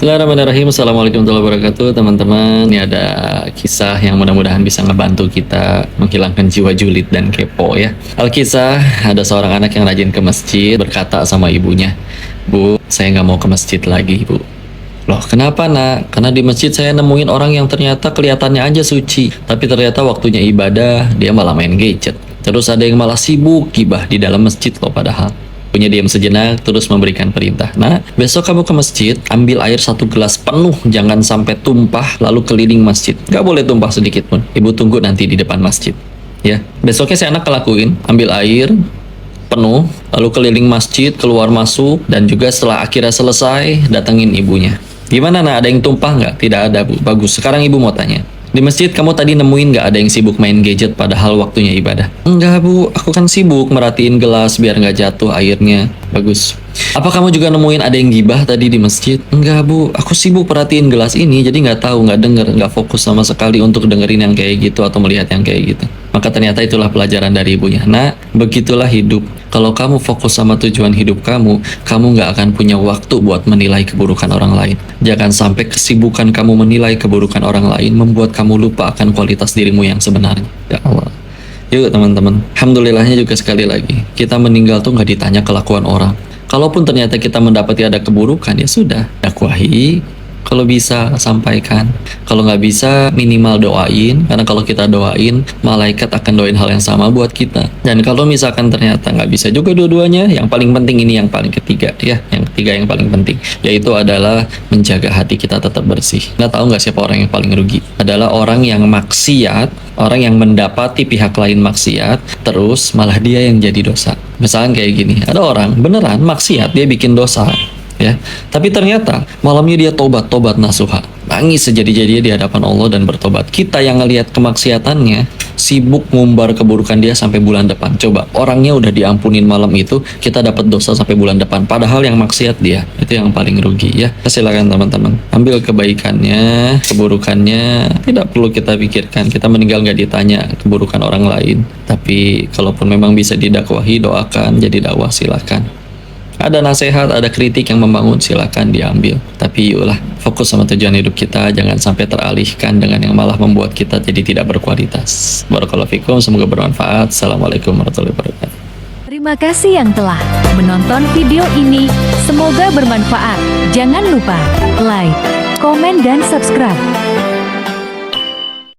Bismillahirrahmanirrahim. Assalamualaikum warahmatullahi wabarakatuh, teman-teman. Ini ada kisah yang mudah-mudahan bisa ngebantu kita menghilangkan jiwa julid dan kepo ya. Alkisah, ada seorang anak yang rajin ke masjid berkata sama ibunya, "Bu, saya nggak mau ke masjid lagi, Bu." Loh, kenapa nak? Karena di masjid saya nemuin orang yang ternyata kelihatannya aja suci, tapi ternyata waktunya ibadah dia malah main gadget. Terus ada yang malah sibuk gibah di dalam masjid loh padahal. Punya diam sejenak, terus memberikan perintah. Nah, besok kamu ke masjid, ambil air 1 gelas penuh, jangan sampai tumpah, lalu keliling masjid. Gak boleh tumpah sedikit pun. Ibu tunggu nanti di depan masjid. Ya, besoknya si anak kelakuin, ambil air penuh, lalu keliling masjid, keluar masuk, dan juga setelah akhirnya selesai, datengin ibunya. Gimana nak, ada yang tumpah nggak? Tidak ada, Bu. Bagus, sekarang ibu mau tanya. Di masjid kamu tadi nemuin nggak ada yang sibuk main gadget padahal waktunya ibadah? Enggak, Bu, aku kan sibuk merhatiin gelas biar nggak jatuh airnya. Bagus. Apa kamu juga nemuin ada yang gibah tadi di masjid? Enggak, Bu, aku sibuk perhatiin gelas ini jadi nggak tahu, nggak denger, nggak fokus sama sekali untuk dengerin yang kayak gitu atau melihat yang kayak gitu. Maka ternyata itulah pelajaran dari ibunya. Nah, begitulah hidup. Kalau kamu fokus sama tujuan hidup kamu, kamu nggak akan punya waktu buat menilai keburukan orang lain. Jangan sampai kesibukan kamu menilai keburukan orang lain membuat kamu lupa akan kualitas dirimu yang sebenarnya. Ya Allah. Yuk teman-teman, alhamdulillahnya juga sekali lagi, kita meninggal tuh nggak ditanya kelakuan orang. Kalaupun ternyata kita mendapati ada keburukan, ya sudah, dakwahi. Kalau bisa sampaikan, kalau nggak bisa minimal doain, karena kalau kita doain, malaikat akan doain hal yang sama buat kita. Dan kalau misalkan ternyata nggak bisa juga dua-duanya, yang paling penting ini yang paling ketiga ya, yang ketiga yang paling penting, yaitu adalah menjaga hati kita tetap bersih. Nah, tahu nggak siapa orang yang paling rugi? Adalah orang yang maksiat, orang yang mendapati pihak lain maksiat, terus malah dia yang jadi dosa. Misalkan kayak gini, ada orang beneran maksiat, dia bikin dosa. Ya, tapi ternyata malamnya dia tobat nasuha, nangis sejadi-jadinya di hadapan Allah dan bertobat. Kita yang ngelihat kemaksiatannya, sibuk ngumbar keburukan dia sampai bulan depan. Coba, orangnya udah diampunin malam itu, kita dapat dosa sampai bulan depan. Padahal yang maksiat dia, itu yang paling rugi ya. Silakan teman-teman, ambil kebaikannya, keburukannya tidak perlu kita pikirkan. Kita meninggal nggak ditanya keburukan orang lain. Tapi kalaupun memang bisa didakwahi, doakan, jadi dakwah silakan. Ada nasihat, ada kritik yang membangun, silakan diambil. Tapi yuklah, fokus sama tujuan hidup kita, jangan sampai teralihkan dengan yang malah membuat kita jadi tidak berkualitas. Barakallahu fikum, semoga bermanfaat. Assalamualaikum warahmatullahi wabarakatuh. Terima kasih yang telah menonton video ini. Semoga bermanfaat. Jangan lupa like, komen, dan subscribe.